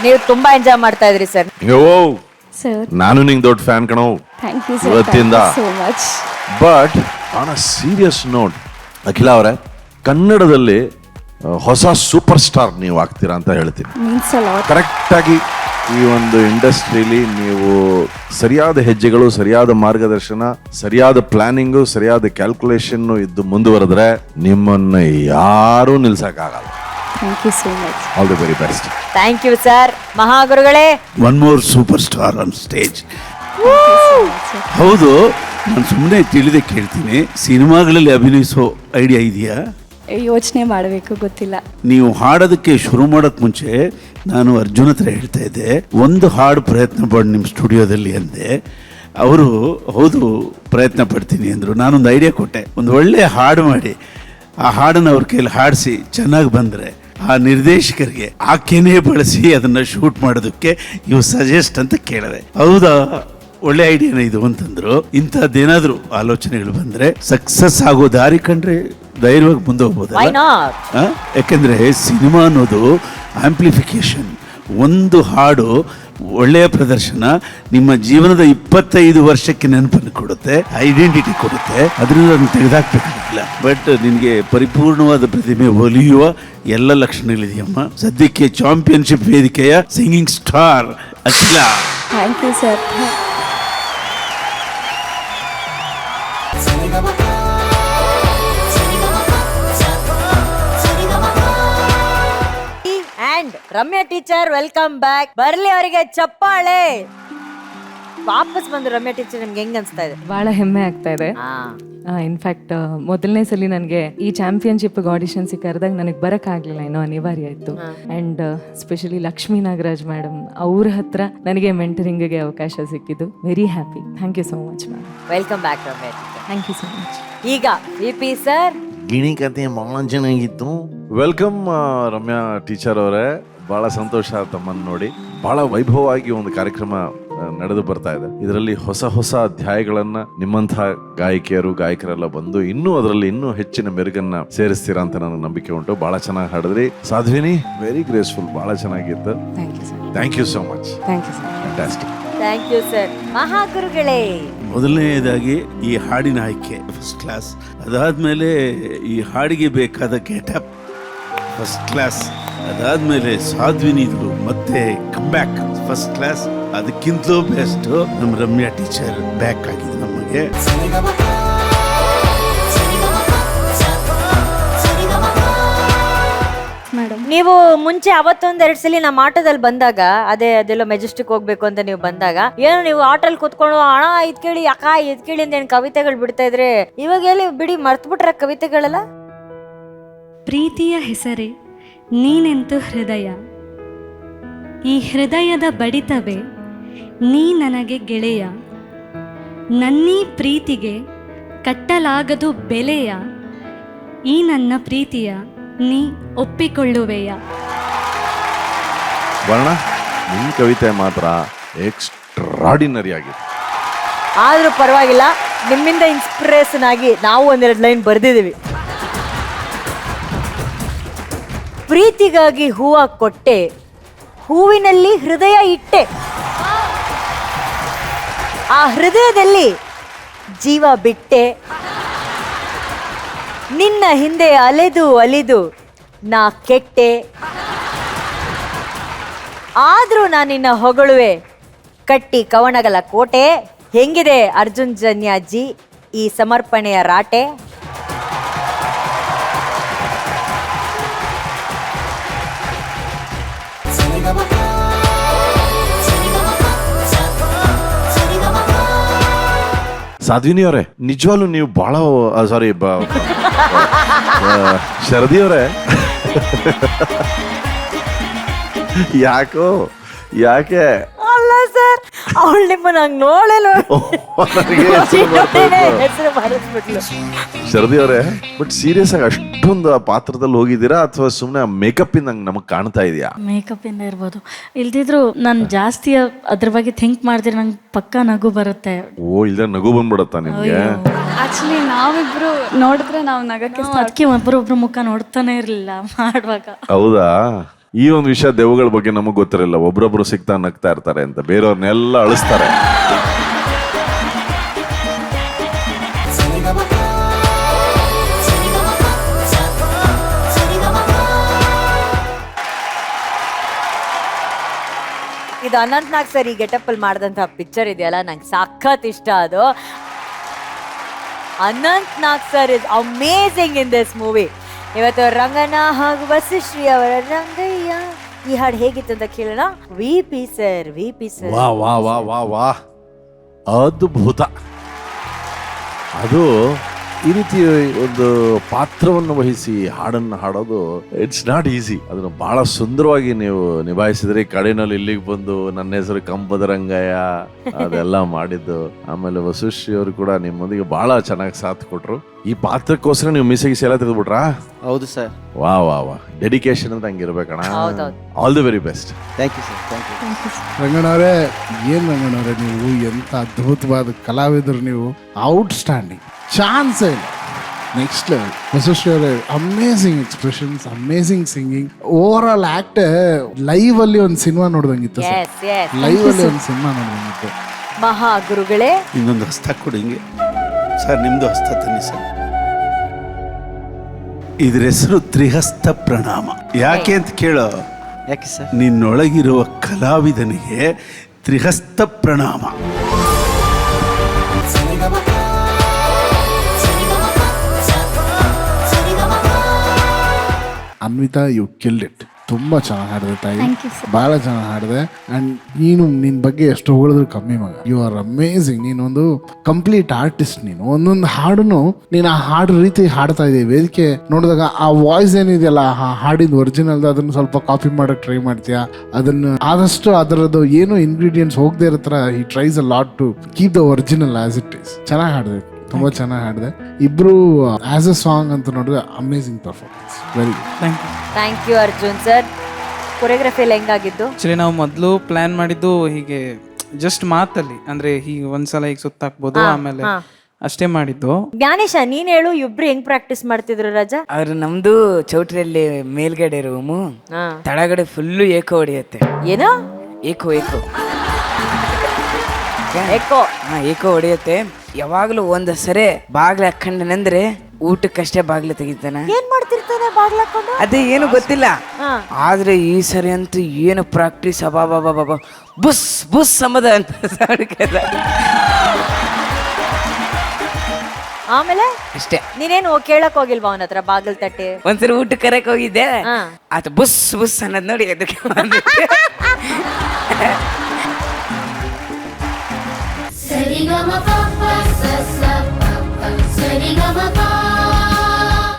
ನೀವು ತುಂಬಾ ಎಂಜಾಯ್ ಮಾಡ್ತಾ ಇದ್ರಿ ಸರ್. ಸರ್ ನಾನು ನಿಂಗೆ ದೊಡ್ಡ ಫ್ಯಾನ್ ಕಣೋ ಥ್ಯಾಂಕ್ ಯು ಸರ್, ಇವತ್ತಿಂದ. So much. But on a serious note, ಅಖಿಲ ಅವರೇ, ಕನ್ನಡದಲ್ಲಿ ಹೊಸ ಸೂಪರ್ ಸ್ಟಾರ್ ನೀವು ಆಗ್ತೀರಾ ಅಂತ ಹೇಳ್ತೀನಿ. Means a lot. ಕರೆಕ್ಟ್ ಆಗಿ ಈ ಒಂದು ಇಂಡಸ್ಟ್ರಿಲಿ ನೀವು ಸರಿಯಾದ ಹೆಜ್ಜೆಗಳು, ಸರಿಯಾದ ಮಾರ್ಗದರ್ಶನ, ಸರಿಯಾದ ಪ್ಲಾನಿಂಗು, ಸರಿಯಾದ ಕ್ಯಾಲ್ಕುಲೇಷನ್ ಇದ್ದು ಮುಂದುವರೆದ್ರೆ ನಿಮ್ಮನ್ನ ಯಾರೂ ನಿಲ್ಸಕ್ಕಾಗಲ್ಲ. Thank you so much. All the very best. Thank you sir. ಮಹಾಗುರುಗಳೇ, one more super star on stage. ಹೌದು, ನಾನು ಸುಮ್ಮನೆ ತಿಳಿದೇ ಕೇಳ್ತೀನಿ, ಸಿನಿಮಾಗಳಲ್ಲಿ ಅಭಿನಯಿಸೋ ಐಡಿಯಾ ಇದೆಯಾ? ಯೋಚನೆ ಮಾಡಬೇಕು, ಗೊತ್ತಿಲ್ಲ. ನೀವು ಹಾಡೋದಕ್ಕೆ ಶುರು ಮಾಡೋಕ್ಕೆ ಮುಂಚೆ ನಾನು ಅರ್ಜುನ್ ಹತ್ರ ಹೇಳ್ತಾ ಇದ್ದೆ, ಒಂದು ಹಾಡು ಪ್ರಯತ್ನ ಪಡಿ ನಿಮ್ಮ ಸ್ಟುಡಿಯೋದಲ್ಲಿ ಅಂದೆ. ಅವರು ಹೌದು ಪ್ರಯತ್ನ ಪಡ್ತೀನಿ ಅಂದರು. ನಾನೊಂದು ಐಡಿಯಾ ಕೊಟ್ಟೆ, ಒಂದು ಒಳ್ಳೆಯ ಹಾಡು ಮಾಡಿ ಆ ಹಾಡನ್ನು ಅವ್ರ ಕೈಯಲ್ಲಿ ಹಾಡಿಸಿ ಚೆನ್ನಾಗಿ ಬಂದರೆ ಆ ನಿರ್ದೇಶಕರಿಗೆ ಆಕೆನೇ ಬಳಸಿ ಅದನ್ನು ಶೂಟ್ ಮಾಡೋದಕ್ಕೆ ಇವು ಸಜೆಸ್ಟ್ ಅಂತ ಕೇಳಿದೆ. ಹೌದಾ, ಒಳ್ಳೆ ಐಡಿಯಾನ ಇದು ಅಂತಂದ್ರು. ಇಂಥದ್ದೇನಾದ್ರೂ ಆಲೋಚನೆಗಳು ಬಂದ್ರೆ ಸಕ್ಸಸ್ ಆಗೋ ದಾರಿ ಕಂಡ್ರೆ ಧೈರ್ಯವಾಗಿ ಮುಂದೆ ಹೋಗ್ಬೋದಲ್ಲ. ಯಾಕೆಂದ್ರೆ ಸಿನಿಮಾ ಅನ್ನೋದು ಆಂಪ್ಲಿಫಿಕೇಶನ್. ಒಂದು ಹಾಡು ಒಳ್ಳೆಯ ಪ್ರದರ್ಶನ ನಿಮ್ಮ ಜೀವನದ 25 ವರ್ಷಕ್ಕೆ ನೆನಪನ್ನು ಕೊಡುತ್ತೆ, ಐಡೆಂಟಿಟಿ ಕೊಡುತ್ತೆ. ಅದರಿಂದ ಅದನ್ನು ತೆಗೆದಾಕ್ಬೇಕಾಗಿಲ್ಲ. ಬಟ್ ನಿನಗೆ ಪರಿಪೂರ್ಣವಾದ ಪ್ರತಿಮೆ ಒಲಿಯುವ ಎಲ್ಲ ಲಕ್ಷಣಗಳಿದೆಯಮ್ಮ. ಸದ್ಯಕ್ಕೆ ಚಾಂಪಿಯನ್ಶಿಪ್ ವೇದಿಕೆಯ singing star Akhila. Thank you sir. And Ramya teacher welcome back. ಬರ್ಲಿ ಅವರಿಗೆ ಚಪ್ಪಾಳೆ. ವಾಪಸ್ ಬಂದು ರಮ್ಯಾ ಟೀಚರ್, ನಿಮ್ಗೆ ಹೆಂಗ್ ಅನ್ಸ್ತಾ ಇದೆ? ಬಹಳ ಹೆಮ್ಮೆ ಆಗ್ತಾ ಇದೆ. ಇನ್ಫ್ಯಾಕ್ಟ್ ಮೊದಲನೇ ಸಲ ನನಗೆ ಈ ಚಾಂಪಿಯನ್ಶಿಪ್ ಆಡಿಷನ್ಸ್ ಕರೆದಾಗ ನನಗೆ ಬರೋಕ್ಕಾಗಲಿಲ್ಲ, ಏನೋ ಅನಿವಾರ್ಯ ಆಯಿತು. And specially Lakshmi Nagaraj madam ಅವ್ರ ಹತ್ರ ನನಗೆ ಮೆಂಟರಿಂಗ್ಗೆ ಅವಕಾಶ ಸಿಕ್ಕಿದ್ದು. Very happy. Thank you so much ma'am. Welcome back Ramya teacher. Thank you so much. ಈಗ ವಿಪಿ ಸರ್, ಗಿಣಿ ಕತೆ ಬಹಳ ಚೆನ್ನಾಗಿತ್ತು. ವೆಲ್ಕಮ್ ರಮ್ಯಾ ಟೀಚರ್ ಅವರೇ. ಬಹಳ ಸಂತೋಷ ತಮ್ಮನ್ನು ನೋಡಿ. ಬಹಳ ವೈಭವವಾಗಿ ಒಂದು ಕಾರ್ಯಕ್ರಮ ನಡೆದು ಬರ್ತಾ ಇದೆ. ಇದರಲ್ಲಿ ಹೊಸ ಹೊಸ ಅಧ್ಯಾಯಗಳನ್ನ ನಿಮ್ಮಂತಹ ಗಾಯಕಿಯರು, ಗಾಯಕರೆಲ್ಲ ಬಂದು ಅದರಲ್ಲಿ ಇನ್ನೂ ಹೆಚ್ಚಿನ ಮೆರುಗನ್ನ ಸೇರಿಸ್ತೀರಾ ಅಂತ ನನಗೆ ನಂಬಿಕೆ ಉಂಟು. ಬಹಳ ಚೆನ್ನಾಗಿ ಹಾಡಿದ್ರಿ ಸಾಧ್ವಿನಿ. ವೆರಿ ಗ್ರೇಸ್ಫುಲ್, ಬಹಳ ಚೆನ್ನಾಗಿತ್ತು. Thank you so much. Fantastic. Thank you sir. ಮಹಾಗುರುಗಳೇ, ಮೊದಲನೆಯದಾಗಿ ಈ ಹಾಡಿನ ಆಯ್ಕೆ ಫಸ್ಟ್ ಕ್ಲಾಸ್. ಅದಾದ್ಮೇಲೆ ಈ ಹಾಡಿಗೆ ಬೇಕಾದ ಗೆಟಪ್ ಫಸ್ಟ್ ಕ್ಲಾಸ್. ಅದಾದ್ಮೇಲೆ ಸಾಧ್ವಿನಿದು ಮತ್ತೆ ಕಮ್ ಬ್ಯಾಕ್ ಫಸ್ಟ್ ಕ್ಲಾಸ್. ಅದಕ್ಕಿಂತಲೂ ಬೆಸ್ಟ್ ನಮ್ಮ ರಮ್ಯಾ ಟೀಚರ್ ಬ್ಯಾಕ್ ಆಗಿದೆ ನಮಗೆ. ನೀವು ಮುಂಚೆ ಅವತ್ತೊಂದೆರಡು ಸಲ ನಮ್ಮ ಆಟೋದಲ್ಲಿ ಬಂದಾಗ, ಅದೆಲ್ಲ ಮೆಜೆಸ್ಟಿಕ್ ಹೋಗ್ಬೇಕು ಅಂತ ನೀವು ಬಂದಾಗ, ಏನೋ ನೀವು ಆಟೋಲ್ ಕೂತ್ಕೊಂಡು ಅಣ್ಣ ಇದ್ ಕೇಳಿ ಅಕ್ಕ ಇದ್ ಕೇಳಿ ಅಂತ ಏನ್ ಕವಿತೆಗಳು ಬಿಡ್ತಾ ಇದ್ರೆ, ಇವಾಗ ಎಲ್ಲಿ ಬಿಡಿ ಮರ್ತ್ಬಿಟ್ರ ಕವಿತೆಗಳೆಲ್ಲ? ಪ್ರೀತಿಯ ಹೆಸರೇ ನೀನೆಂತು ಹೃದಯ, ಈ ಹೃದಯದ ಬಡಿತವೇ ನೀ ನನಗೆ ಗೆಳೆಯ, ನನ್ನೀ ಪ್ರೀತಿಗೆ ಕಟ್ಟಲಾಗದು ಬೆಲೆಯ, ಈ ನನ್ನ ಪ್ರೀತಿಯ ನೀ ಒಪ್ಪಿಕೊಳ್ಳುವೆಯ. ವರ್ಣ, ನಿನ್ನ ಕವಿತೆ ಮಾತ್ರ ಎಕ್ಸ್ಟ್ರಾಡಿನರಿ ಆಗಿದೆ. ಆದ್ರೂ ಪರವಾಗಿಲ್ಲ, ನಿಮ್ಮಿಂದ ಇನ್ಸ್ಪಿರೇಷನ್ ಆಗಿ ನಾವು ಒಂದೆರಡು ಲೈನ್ ಬರ್ದಿದ್ದೀವಿ. ಪ್ರೀತಿಗಾಗಿ ಹೂವ ಕೊಟ್ಟೆ, ಹೂವಿನಲ್ಲಿ ಹೃದಯ ಇಟ್ಟೆ, ಆ ಹೃದಯದಲ್ಲಿ ಜೀವ ಬಿಟ್ಟೆ, ನಿನ್ನ ಹಿಂದೆ ಅಲೆದು ಅಲಿದು ನಾ ಕೆಟ್ಟೆ, ಆದ್ರೂ ನಾ ನಿನ್ನ ಹೊಗಳುವೆ ಕಟ್ಟಿ ಕವನಗಳ ಕೋಟೆ. ಹೆಂಗಿದೆ ಅರ್ಜುನ್ ಜನ್ಯಾಜಿ ಈ ಸಮರ್ಪಣೆಯ ರಾಟೆ? ಸಾಧ್ವಿನಿ ಅವರೇ, ನಿಜವಾಗ್ಲೂ ನೀವು ಬಹಳ ಸಾರಿ ಶರದಿ ಅವರೇ, ಯಾಕೆ ಅಲ್ಲ ಸರ್, ಅವಳು ನಿಮ್ಮನ್ನ ಹಂಗ್ ನೋಡೇ ಹೆಸರು ಮಾಡಿಸ್ಬಿಟ್ಲು. ಶರದಿ ಅವರೇ, ಬಟ್ ಸೀರಿಯಸ್ ಆಗಿ ಅಷ್ಟೊಂದು ಆ ಪಾತ್ರದಲ್ಲಿ ಹೋಗಿದ್ದೀರಾ ಅಥವಾ ಸುಮ್ಮನೆ ಮೇಕಪ್ ಇಂದ ನಂಗೆ ಕಾಣ್ತಾ ಇದೆಯಾ? ಮೇಕಪ್ ಇಂದ ಇರ್ಬೋದು, ಇಲ್ದಿದ್ರು ನಾನು ಜಾಸ್ತಿ ಅದ್ರ ಬಗ್ಗೆ ಥಿಂಕ್ ಮಾಡಿದ್ರೆ ನಂಗೆ ಪಕ್ಕಾ ನಗು ಬರುತ್ತೆ. ಓ, ಇಲ್ಲ ನಗು ಬಂದ್ಬಿಡತ್ತಾ ನಿಮ್ಗೆ? ಆಕ್ಚುಲಿ ನಾವಿಬ್ರು ನೋಡಿದ್ರೆ ನಾವು ನಗಕ್ಕೆ ಅದಕ್ಕೆ ಒಬ್ಬರೊಬ್ರು ಮುಖ ನೋಡ್ತಾನೆ ಇರ್ಲಿಲ್ಲ ಮಾಡುವಾಗ. ಹೌದಾ? ಈ ಒಂದು ವಿಷಯ ದೆವ್ವಗಳ ಬಗ್ಗೆ ನಮಗ್ ಗೊತ್ತಿರಲಿಲ್ಲ. ಒಬ್ರೊಬ್ರು ಸಿಗ್ತಾ ನಗ್ತಾ ಇರ್ತಾರೆ ಅಂತ, ಬೇರೆಯವ್ರನ್ನೆಲ್ಲ ಅಳಿಸ್ತಾರೆ. ಇದು ಅನಂತ್ ನಾಗ್ ಸರ್ ಈ ಗೆಟಪ್ ಅಲ್ಲಿ ಮಾಡಿದಂತಹ ಪಿಕ್ಚರ್ ಇದೆಯಲ್ಲ, ನಂಗೆ ಸಖತ್ ಇಷ್ಟ ಅದು. Anant Nag sir is amazing in this movie. ಇವತ್ತು ರಂಗನ ಹಾಗೂ ವಸಿಶ್ರೀ ಅವರ ರಂಗಯ್ಯ ಈ ಹಾಡು ಹೇಗಿತ್ತು ಅಂತ ಕೇಳೋಣ. V P sir. ವಾ ವಾ ವಾ ವಾ ವಾ, ಅದ್ಭುತ. ಅದು ಈ ರೀತಿ ಒಂದು ಪಾತ್ರವನ್ನು ವಹಿಸಿ ಹಾಡನ್ನು ಹಾಡೋದು ಇಟ್ಸ್ ನಾಟ್ ಈಸಿ. ಅದನ್ನು ಬಹಳ ಸುಂದರವಾಗಿ ನೀವು ನಿಭಾಯಿಸಿದ್ರಿ. ಕಡೆನಲ್ಲಿ ಇಲ್ಲಿಗೆ ಬಂದು ನನ್ನ ಹೆಸರು ಕಂಬದ ರಂಗಯ್ಯ ಅದೆಲ್ಲ ಮಾಡಿದ್ದು. ಆಮೇಲೆ ವಸುಶ್ರೀ ಅವರು ಕೂಡ ನಿಮ್ಮೊಂದಿಗೆ ಬಹಳ ಚೆನ್ನಾಗಿ ಸಾಥ್ ಕೊಟ್ರು. ಈ ಪಾತ್ರಕ್ಕೋಸ್ಕರ ನೀವು ಮಿಸ್ಸಿಗೆ ಎಲ್ಲ ತೆಗೆದ್ಬಿಟ್ರಾ? ಹೌದು ಸರ್. ವಾ ವಾ ವಾ, ಡೆಡಿಕೇಶನ್ ಅಂತ ಹಂಗಿರ್ಬೇಕಣ್ಣ. All the very best. Thank you sir. Thank you ರಂಗಣ್ಣವ್ರೆ. ಏನ್ ರಂಗಣ್ಣವ್ರೆ, ನೀವು ಎಂತ ಅದ್ಭುತವಾದ ಕಲಾವಿದರು ನೀವು. ಔಟ್ಸ್ಟ್ಯಾಂಡಿಂಗ್, ಚಾನ್ಸೇ ಇಲ್ಲ. Next level. ವಸುಶ್ರೀ ಅವರೇ, amazing expressions, amazing singing. Overall act live ಅಲ್ಲಿ ಒಂದು ಸಿನಿಮಾ ನೋಡ್ದಂಗಿತ್ತು ಸರ್. ಲೈವ್ ಅಲ್ಲಿ ಒಂದು ಸಿನಿಮಾ ನೋಡ್ದಂಗಿತ್ತು. ಮಹಾ ಗುರುಗಳೇ, ಇನ್ನೊಂದು ಹಸ್ತ ಕೊಡಿ ಹಿಂಗೆ ಸರ್. ನಿಮ್ದು ಹಸ್ತ ತನ್ನಿ ಸರ್. ಇದ್ರ ಹೆಸರು ತ್ರಿಹಸ್ತ ಪ್ರಣಾಮ. ಯಾಕೆ ಅಂತ ಕೇಳೋ. ಯಾಕೆ ಸರ್? ನಿನ್ನೊಳಗಿರುವ ಕಲಾವಿದನಿಗೆ ತ್ರಿಹಸ್ತ ಪ್ರಣಾಮ. Anvita, you killed it. ತುಂಬ ಚೆನ್ನಾಗಿ ಹಾಡಿದೆ ತಾಯಿ, ಭಾಳ ಚೆನ್ನಾಗಿ ಹಾಡಿದೆ. ಆ್ಯಂಡ್ ನೀನು ನಿನ್ನ ಬಗ್ಗೆ ಎಷ್ಟು ಹೊಗಳಿದ್ರು ಕಮ್ಮಿ ಮಗ. You are amazing. ನೀನೊಂದು ಕಂಪ್ಲೀಟ್ ಆರ್ಟಿಸ್ಟ್. ನೀನು ಒಂದೊಂದು ಹಾಡನ್ನು ನೀನು ಆ ಹಾಡು ರೀತಿ ಹಾಡ್ತಾ ಇದ್ದೀವಿ. ವೇದಿಕೆ ನೋಡಿದಾಗ ಆ ವಾಯ್ಸ್ ಏನಿದೆಯಲ್ಲ, ಆ ಹಾಡಿದ ಒರಿಜಿನಲ್ದು, ಅದನ್ನು ಸ್ವಲ್ಪ ಕಾಪಿ ಮಾಡೋಕ್ಕೆ ಟ್ರೈ ಮಾಡ್ತೀಯಾ. ಅದನ್ನು ಆದಷ್ಟು ಅದರದ್ದು ಏನು ಇಂಗ್ರೀಡಿಯೆಂಟ್ಸ್ ಹೋಗದೆ ಇರೋ ಥರ ಈ tries a lot to keep the original as it is. ಚೆನ್ನಾಗಿ ಹಾಡಿದೆ, ತುಂಬ ಚೆನ್ನಾಗಿ ಹಾಡಿದೆ. ಇಬ್ರು ಆಸ್ ಎ ಸಾಂಗ್ ಅಂತ ನೋಡಿದ್ರೆ amazing performance. Very good. Thank you Arjun sir. Choreography ಎಲ್ಲ ಹೆಂಗಾಗಿದ್ದು? ಆಕ್ಚುಲಿ ನಾವು ಮೊದಲು ಪ್ಲಾನ್ ಮಾಡಿದ್ದು ಹೀಗೆ ಜಸ್ಟ್ ಮಾತಲ್ಲಿ, ಅಂದ್ರೆ ಹೀಗೆ ಒಂದ್ಸಲ ಈಗ ಸುತ್ತಾಕ್ಬೋದು, ಆಮೇಲೆ ಅಷ್ಟೇ ಮಾಡಿದ್ದು. ಜ್ಞಾನೇಶ, ನೀನ್ ಹೇಳು, ಇಬ್ರು ಹೆಂಗ್ ಪ್ರಾಕ್ಟೀಸ್ ಮಾಡ್ತಿದ್ರು ರಾಜಾ? ಅವ್ರು ನಮ್ದು ಚೌಟ್ರಿಯಲ್ಲಿ ಮೇಲ್ಗಡೆ ರೂಮು, ತಳಗಡೆ ಫುಲ್ಲು ಏಕೋ ಹೊಡೆಯುತ್ತೆ. ಏನು ಏಕೋ ಏಕೋ ಏಕೋ? ಏಕೋ ಹೊಡೆಯುತ್ತೆ. ಯಾವಾಗ್ಲೂ ಒಂದ್ ಸರಿ ಬಾಗ್ಲ ಹಾಕೊಂಡನಂದ್ರೆ ಊಟಕ್ಕಷ್ಟೇ ಬಾಗ್ಲ ತೆಗಿತಾನ. ಏನ್ ಮಾಡ್ತಿರ್ತಾನೆ ಬಾಗ್ಲ ಹಾಕೊಂಡು? ಅದೇ ಏನು ಗೊತ್ತಿಲ್ಲ. ಆದ್ರೆ ಈ ಸರಿ ಅಂತೂ ಏನು ಪ್ರಾಕ್ಟೀಸ್, ಅಬಾಬಾಬಾಬಾ, ಬುಸ್ ಬುಸ್ ಸಂಬದ ಅಂತ ಆಮೇಲೆ ಅಷ್ಟೇ. ನೀನೇನು ಕೇಳಕ್ ಹೋಗಿಲ್ವಾ ಅವನ ಹತ್ರ ಬಾಗಿಲ್ ತಟ್ಟಿ? ಒಂದ್ಸರಿ ಊಟ ಕರೆಕ್ ಹೋಗಿದ್ದೆ, ಆತ ಬುಸ್ ಬುಸ್ ಅನ್ನೋದ್ ನೋಡಿ ಅದಕ್ಕೆ ಸರಿಗಮ ಪಪ್ಪ ಸಸ ಪಪ್ಪ ಸರಿಗಮ